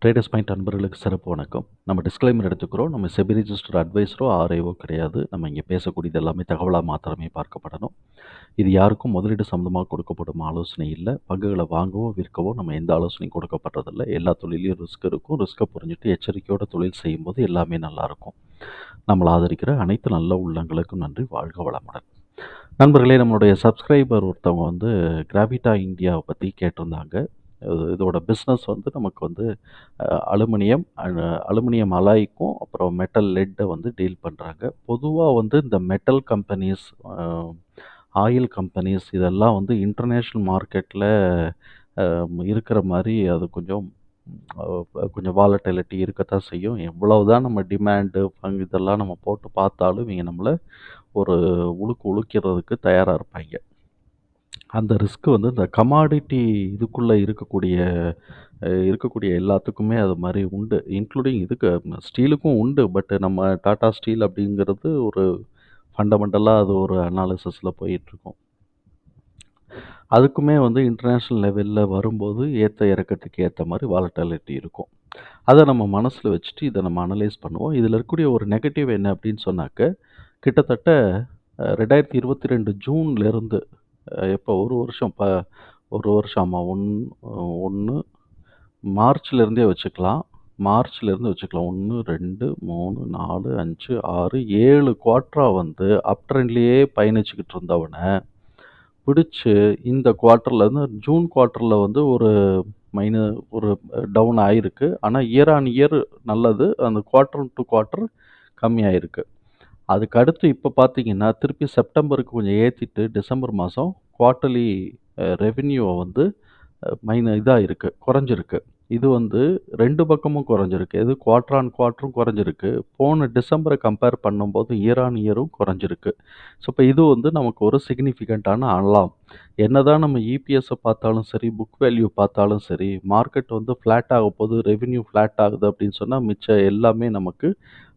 Traders point அன்பர்களுக்கு சிறப்பு வணக்கம். நம்ம டிஸ்க்ளைமர் எடுத்துக்கிறோம். நம்ம செபி ரிஜிஸ்டர் அட்வைஸரோ ஆர்ஐஓ கிடையாது. நம்ம இங்கே பேசக்கூடியது எல்லாமே தகவலாக மாத்திரமே பார்க்கப்படணும். இது யாருக்கும் முதலீடு சம்மந்தமாக கொடுக்கப்படும் ஆலோசனை இல்லை. பங்குகளை வாங்கவோ விற்கவோ நம்ம எந்த ஆலோசனையும் கொடுக்கப்பட்டதில்லை. எல்லா தொழிலையும் ரிஸ்க் இருக்கும். ரிஸ்க்கை புரிஞ்சுட்டு எச்சரிக்கையோட தொழில் செய்யும்போது எல்லாமே நல்லாயிருக்கும். நம்மளை ஆதரிக்கிற அனைத்து நல்ல உள்ளங்களுக்கும் நன்றி. வாழ்க வளமுடன். நண்பர்களே, நம்மளுடைய சப்ஸ்கிரைபர் ஒருத்தவங்க கிராவிட்டா இந்தியாவை பற்றி கேட்டிருந்தாங்க. இதோட பிஸ்னஸ் நமக்கு அலுமினியம் அலுமினியம் அலாய்க்கும் அப்புறம் மெட்டல் லெட்டை டீல் பண்ணுறாங்க. பொதுவாக இந்த மெட்டல் கம்பெனிஸ், ஆயில் கம்பெனிஸ் இதெல்லாம் இன்டர்நேஷ்னல் மார்க்கெட்டில் இருக்கிற மாதிரி அது கொஞ்சம் வாலட்டிலிட்டி இருக்கத்தான் செய்யும். எவ்வளவு தான் நம்ம டிமாண்டு இதெல்லாம் நம்ம போட்டு பார்த்தாலும் இவங்க நம்மளை ஒரு உழுக்கிறதுக்கு தயாராக இருப்பாங்க. அந்த ரிஸ்க் இந்த கமாடிட்டி இதுக்குள்ளே இருக்கக்கூடிய எல்லாத்துக்குமே அது மாதிரி உண்டு. இன்க்ளூடிங் ஸ்டீலுக்கும் உண்டு. பட் நம்ம டாடா ஸ்டீல் அப்படிங்கிறது ஒரு ஃபண்டமெண்டலாக அது ஒரு அனாலிசிஸில் போயிட்டுருக்கோம். அதுக்குமே இன்டர்நேஷ்னல் லெவலில் வரும்போது ஏற்ற இறக்கத்துக்கு ஏற்ற மாதிரி வாலட்டிலிட்டி இருக்கும். அதை நம்ம மனசில் வச்சுட்டு இதை நம்ம அனலைஸ் பண்ணுவோம். இதில் இருக்கக்கூடிய ஒரு நெகட்டிவ் என்ன அப்படின்னு சொன்னாக்க, கிட்டத்தட்ட 2022 ஜூன்லேருந்து எப்போ ஒரு வருஷம் ஆமாம், 1 மார்ச்லேருந்தே வச்சுக்கலாம். 1, 2, 3, 4, 5, 6, 7 குவார்ட்டராக அப் ட்ரெண்ட்லேயே பயணிச்சுக்கிட்டு இருந்தவனை பிடிச்சி இந்த குவார்ட்டர்லேருந்து ஜூன் குவார்ட்டரில் ஒரு டவுன் ஆகிருக்கு. ஆனால் இயர் ஆன் இயர் நல்லது. அந்த குவார்ட்டர் டு குவார்ட்டர் கம்மியாயிருக்கு. அதுக்கு அடுத்து இப்போ பார்த்தீங்கன்னா திருப்பி செப்டம்பருக்கு கொஞ்சம் ஏற்றிட்டு டிசம்பர் மாதம் குவார்ட்டர்லி ரெவென்யூவை இதாக இருக்குது, குறைஞ்சிருக்கு. இது 2 பக்கமும் குறைஞ்சிருக்கு. இது குவார்ட்டர் ஆன் குவார்ட்டரும் குறைஞ்சிருக்கு. போன டிசம்பரை கம்பேர் பண்ணும்போது இயர் ஆன் இயரும் குறைஞ்சிருக்கு. ஸோ இப்போ இது நமக்கு ஒரு சிக்னிஃபிகண்ட்டான அலாம். என்னதான் நம்ம இபிஎஸ்ஸை பார்த்தாலும் சரி, புக் வேல்யூ பார்த்தாலும் சரி, மார்க்கெட் ஃப்ளாட் ஆக போகுது, ரெவென்யூ ஃப்ளாட் ஆகுது அப்படின்னு சொன்னால் மிச்சம் எல்லாமே நமக்கு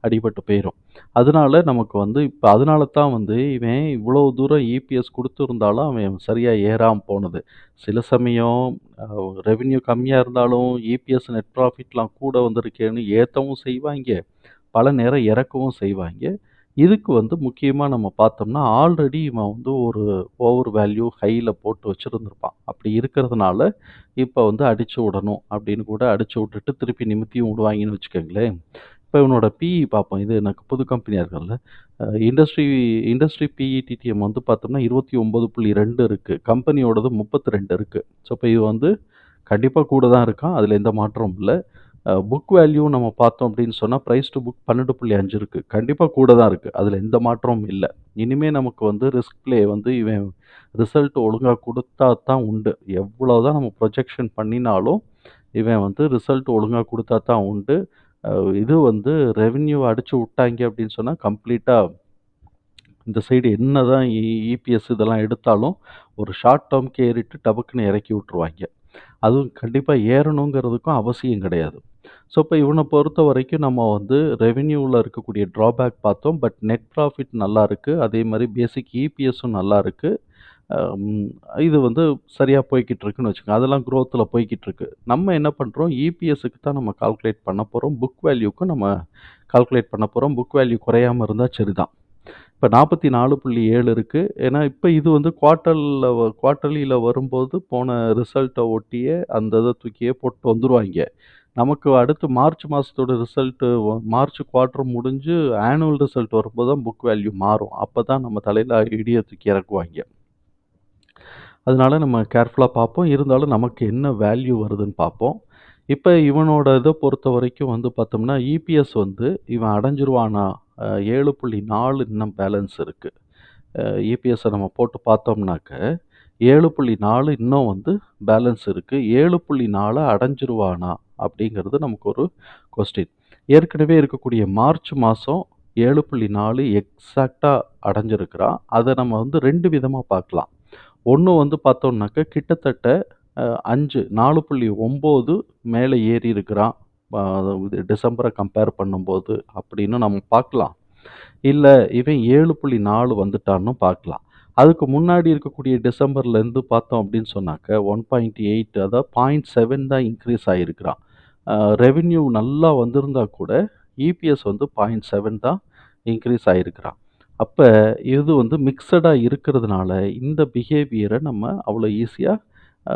அடிபட்டு போயிடும். அதனால நமக்கு இப்போ அதனால தான் இவன் இவ்வளோ தூரம் இபிஎஸ் கொடுத்துருந்தாலும் அவன் சரியாக ஏறாமல் போனது. சில சமயம் ரெவென்யூ கம்மியாக இருந்தாலும் இபிஎஸ் நெட் ப்ராஃபிட்லாம் கூட வந்திருக்கேன்னு ஏற்றவும் செய்வாங்க, பல நேரம் இறக்கவும் செய்வாங்க. இதுக்கு முக்கியமாக நம்ம பார்த்தோம்னா ஆல்ரெடி இவன் ஒரு ஓவர் வேல்யூ ஹையில் போட்டு வச்சுருந்துருப்பான். அப்படி இருக்கிறதுனால இப்போ அடித்து விடணும் அப்படின்னு கூட அடித்து விட்டுட்டு திருப்பி நிமித்தியும் விடுவாங்கன்னு வச்சுக்கோங்களேன். இப்போ இவனோட பிஇ பார்ப்போம். இது எனக்கு புது கம்பெனியாக இருக்குல்ல, இண்டஸ்ட்ரி பிஇடிடிஎம் பார்த்தோம்னா 29.2 இருக்குது. கம்பெனியோடது 32 இருக்குது. ஸோ இப்போ இது கண்டிப்பாக கூட தான் இருக்கான், அதில் எந்த மாற்றமும் இல்லை. புக் வேல்யூ நம்ம பார்த்தோம் அப்படின்னு சொன்னால் ப்ரைஸ் டு புக் 12.5 இருக்குது. கண்டிப்பாக கூட தான் இருக்குது, அதில் எந்த மாற்றமும் இல்லை. இனிமேல் நமக்கு ரிஸ்க் ப்ளே இவன் ரிசல்ட் ஒழுங்காக கொடுத்தா தான் உண்டு. எவ்வளோ தான் நம்ம ப்ரொஜெக்ஷன் பண்ணினாலும் இவன் ரிசல்ட் ஒழுங்காக கொடுத்தா தான் உண்டு. இது ரெவென்யூ அடிச்சு விட்டாங்க அப்படின்னு சொன்னால் கம்ப்ளீட்டாக இந்த சைடு என்ன தான் இபிஎஸ் இதெல்லாம் எடுத்தாலும் ஒரு ஷார்ட் டேர்ம்க்கு ஏறிட்டு டபக்குன்னு இறக்கி விட்ருவாங்க. அதுவும் கண்டிப்பாக ஏறணுங்கிறதுக்கும் அவசியம் கிடையாது. ஸோ இப்போ இவனை பொறுத்த வரைக்கும் நம்ம ரெவென்யூவில் இருக்கக்கூடிய ட்ராபேக் பார்த்தோம். பட் நெட் ப்ராஃபிட் நல்லா இருக்குது. அதே மாதிரி பேசிக் இபிஎஸும் நல்லா இருக்குது. இது சரியாக போய்கிட்டு இருக்குன்னு வச்சுக்கோங்க. அதெல்லாம் க்ரோத்தில் போய்கிட்டு இருக்கு. நம்ம என்ன பண்ணுறோம், இபிஎஸ்க்கு தான் நம்ம கால்குலேட் பண்ண போகிறோம். புக் வேல்யூக்கும் நம்ம கால்குலேட் பண்ண போகிறோம். புக் வேல்யூ குறையாமல் இருந்தால் சரிதான். இப்போ 44.7 இருக்குது. ஏன்னா இப்போ இது குவார்ட்டர்லியில் வரும்போது போன ரிசல்ட்டை ஒட்டியே அந்த இதை தூக்கியே போட்டு வந்துடுவாங்க. நமக்கு அடுத்து மார்ச் மாதத்தோட ரிசல்ட்டு மார்ச் குவார்ட்டர் முடிஞ்சு ஆனுவல் ரிசல்ட் வரும்போது தான் புக் வேல்யூ மாறும். அப்போ தான் நம்ம தலையில் இடியை தூக்கி இறக்குவாங்க. அதனால நம்ம கேர்ஃபுல்லாக பார்ப்போம். இருந்தாலும் நமக்கு என்ன வேல்யூ வருதுன்னு பார்ப்போம். இப்போ இவனோட இதை பொறுத்த வரைக்கும் பார்த்தோம்னா இபிஎஸ் இவன் அடைஞ்சிருவானா, 7.4 இன்னும் பேலன்ஸ் இருக்குது. இபிஎஸ்ஸை நம்ம போட்டு பார்த்தோம்னாக்க 7.4 இன்னும் பேலன்ஸ் இருக்குது. 7.4 அடைஞ்சிருவானா அப்படிங்கிறது நமக்கு ஒரு கொஸ்டின். ஏற்கனவே இருக்கக்கூடிய மார்ச் மாதம் 7.4 எக்ஸாக்டாக அடைஞ்சிருக்கிறான். அதை நம்ம 2 விதமாக பார்க்கலாம். ஒன்று பார்த்தோம்னாக்க கிட்டத்தட்ட 4.9 மேலே ஏறி இருக்கிறான் டிசம்பரை கம்பேர் பண்ணும்போது அப்படின்னு நம்ம பார்க்கலாம். இல்லை இவன் 7.4 வந்துட்டான்னு பார்க்கலாம். அதுக்கு முன்னாடி இருக்கக்கூடிய டிசம்பர்லேருந்து பார்த்தோம் அப்படின்னு சொன்னாக்க 1.8, அதாவது 0.7 தான் இன்க்ரீஸ் ஆகிருக்கிறான். ரெவென்யூ நல்லா வந்திருந்தா கூட இபிஎஸ் வந்து 0.7 தான் இன்க்ரீஸ் ஆயிருக்கிறான். அப்ப இது வந்து மிக்ஸடா இருக்கிறதுனால, இந்த பிஹேவியர நம்ம அவ்வளோ ஈஸியா அ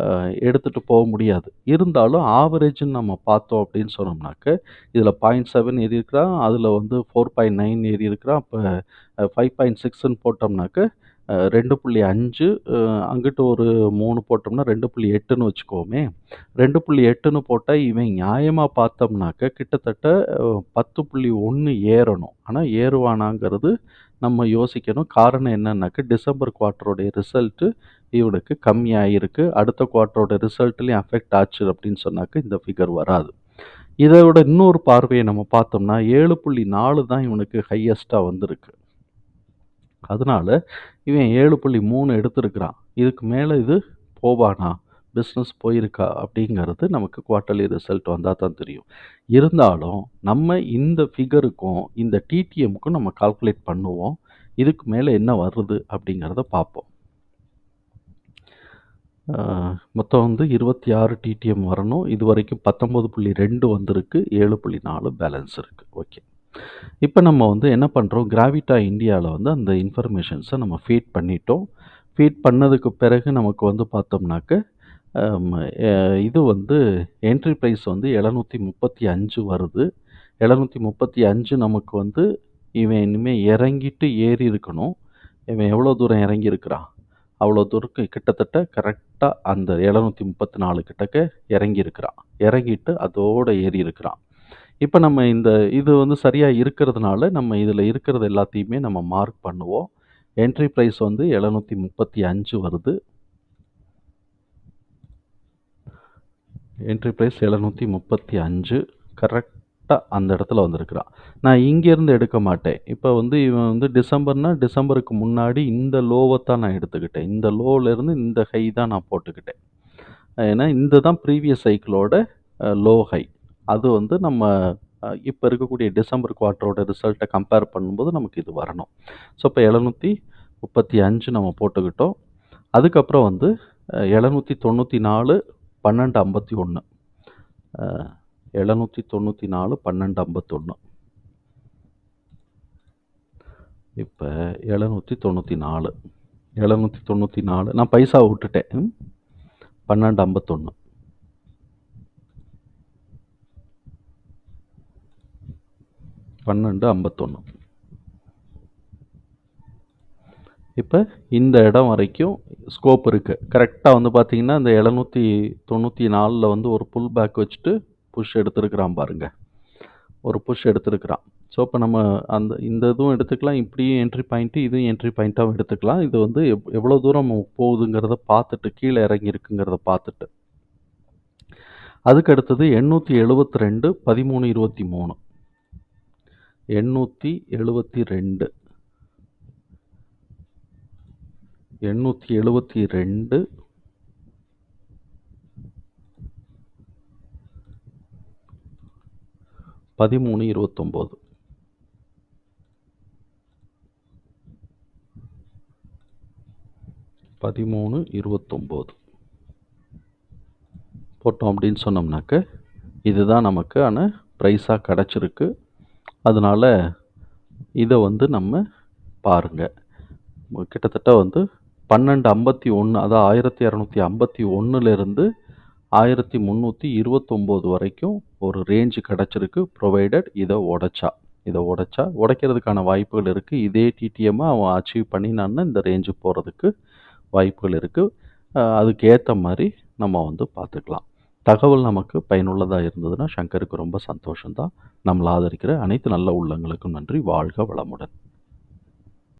எடுத்துட்டு போ முடியாது. இருந்தாலும் ஆவரேஜ்ன்னு நம்ம பார்த்தோம் அப்படின்னு சொன்னோம்னாக்க, இதில 0.7 ஏறியிருக்கிறான். அதில வந்து 4.9 ஏறியிருக்கிறான். அப்ப 5.6ன்னு போட்டோம்னாக்க, 2.5 அங்கிட்டு ஒரு 3 போட்டோம்னா 2.8ன்னு வச்சுக்குவோமே. 2.8ன்னு போட்டா இவன் நியாயமா பார்த்தோம்னாக்க, கிட்டத்தட்ட 10.1 ஏறணும். ஆனா ஏறுவானாங்கிறது நம்ம யோசிக்கணும். காரணம் என்னன்னாக்க, டிசம்பர் குவார்ட்டருடைய ரிசல்ட் இவனுக்கு கம்மியாயிருக்கு. அடுத்த குவார்ட்டரோட ரிசல்ட்லயும் அஃபெக்ட் ஆச்சு அப்படின்னு சொன்னாக்க இந்த ஃபிகர் வராது. இத விட இன்னொரு பார்வைய நம்ம பார்த்தோம்னா 7.4 தான் இவனுக்கு ஹையஸ்ட்டா வந்திருக்கு. அதனால இவன் 7.3 எடுத்திருக்கிறான். இதுக்கு மேல இது போவானா? பிசினஸ் போயிருக்கா? அப்படிங்கிறது நமக்கு குவார்ட்டர்லி ரிசல்ட் வந்தா தான் தெரியும். இருந்தாலும் நம்ம இந்த ஃபிகருக்கும், இந்த டிடிஎம்க்கும் நம்ம கால்குலேட் பண்ணுவோம். இதுக்கு மேல என்ன வருது அப்படிங்கிறத பார்ப்போம். மொத்தம் வந்து 26 டிடிஎம் வரணும். இதுவரைக்கும் 19.2 வந்திருக்கு. 7.4 பேலன்ஸ் இருக்கு. ஓகே. இப்ப நம்ம வந்து என்ன பண்றோம், கிராவிட்டா இந்தியால வந்து அந்த இன்ஃபர்மேஷன்ஸ நம்ம ஃபீட் பண்ணிட்டோம். ஃபீட் பண்ணதுக்கு பிறகு நமக்கு வந்து பார்த்தோம்னாக்க, அம் எ இது வந்து என்ட்ரி பிரைஸ் வந்து 735 வருது. 735 நமக்கு வந்து இவன் இனிமே இறங்கிட்டு ஏறி இருக்கணும். இவன் எவ்வளோ தூரம் இறங்கியிருக்கிறான்? அவ்வளோ தூரக்கு கிட்டத்தட்ட கரெக்ட்டா அந்த 734 கிட்டக்க இறங்கியிருக்கிறான். இறங்கிட்டு அதோட ஏறியிருக்கிறான். இப்ப நம்ம இது வந்து சரியா இருக்கிறதுனால, நம்ம இதுல இருக்கிறது எல்லாத்தையுமே நம்ம மார்க் பண்ணுவோம். என்ட்ரி பிரைஸ் வந்து 735 வருது. என்ட்ரி பிரைஸ் 735 கரெக்ட்டா அந்த இடத்துல வந்திருக்கிறான். நான் இங்கேருந்து எடுக்க மாட்டேன். இப்ப வந்து இவன் வந்து டிசம்பர்னா, டிசம்பருக்கு முன்னாடி இந்த லோவ தான் நான் எடுத்துக்கிட்டேன். இந்த லோலேருந்து இந்த ஹை தான் நான் போட்டுக்கிட்டேன். ஏன்னா, இந்த தான் ப்ரீவியஸ் சைக்கிளோட லோ ஹை. அது வந்து நம்ம இப்ப இருக்கக்கூடிய டிசம்பர் குவார்ட்டரோட ரிசல்ட்ட கம்பேர் பண்ணும்போது நமக்கு இது வரணும். ஸோ, இப்ப 735 நம்ம போட்டுக்கிட்டோம். அதுக்கப்புறம் வந்து 794 1251 794 1251 இப்ப 794 794 நான் பைசாவ விட்டுட்டேன். 1251 1251 இப்ப இந்த இடம் வரைக்கும் ஸ்கோப் இருக்கு. கரெக்ட்டா வந்து பார்த்தீங்கன்னா, இந்த 794ல வந்து ஒரு புல் பேக் வச்சுட்டு புஷ் எடுத்திருக்கிறான் பாருங்க. ஒரு புஷ் எடுத்திருக்கிறான். ஸோ, இப்ப நம்ம இந்த இதுவும் எடுத்துக்கலாம். இப்படியும் என்ட்ரி பாயிண்ட், இதுவும் என்ட்ரி பாயிண்ட்டாவும் எடுத்துக்கலாம். இது வந்து எவ்வளோ தூரம் போகுதுங்கிறத பார்த்துட்டு, கீழ இறங்கி இருக்குங்கிறத பார்த்துட்டு. அதுக்கு அடுத்தது 872 1323 872 872 1329 1329 போட்டோம் அப்படின்னு சொன்னோம்னாக்க, இதுதான் நமக்கான ப்ரைஸா கிடைச்சிருக்கு. அதனால இத வந்து நம்ம பாருங்க. கிட்டத்தட்ட வந்து 1251 அதான் 1251லேருந்து 1329 வரைக்கும் ஒரு ரேஞ்ச் கிடைச்சிருக்கு. ப்ரொவைடட் இத உடைச்சா. உடைக்கிறதுக்கான வாய்ப்புகள் இருக்கு. இதே டிடிஎம்ம அவன் அச்சீவ் பண்ணினான்னா இந்த ரேஞ்ச் போறதுக்கு வாய்ப்புகள் இருக்கு. அதுக்கு ஏத்த மாரி நம்ம வந்து பார்த்துக்கலாம். தகவல் நமக்கு பயனுள்ளதா இருந்ததுன்னா, சங்கருக்கு ரொம்ப சந்தோஷம் தான். நம்மள ஆதரிக்கிற அனைத்து நல்ல உள்ளங்களுக்கும் நன்றி. வாழ்க வளமுடன்.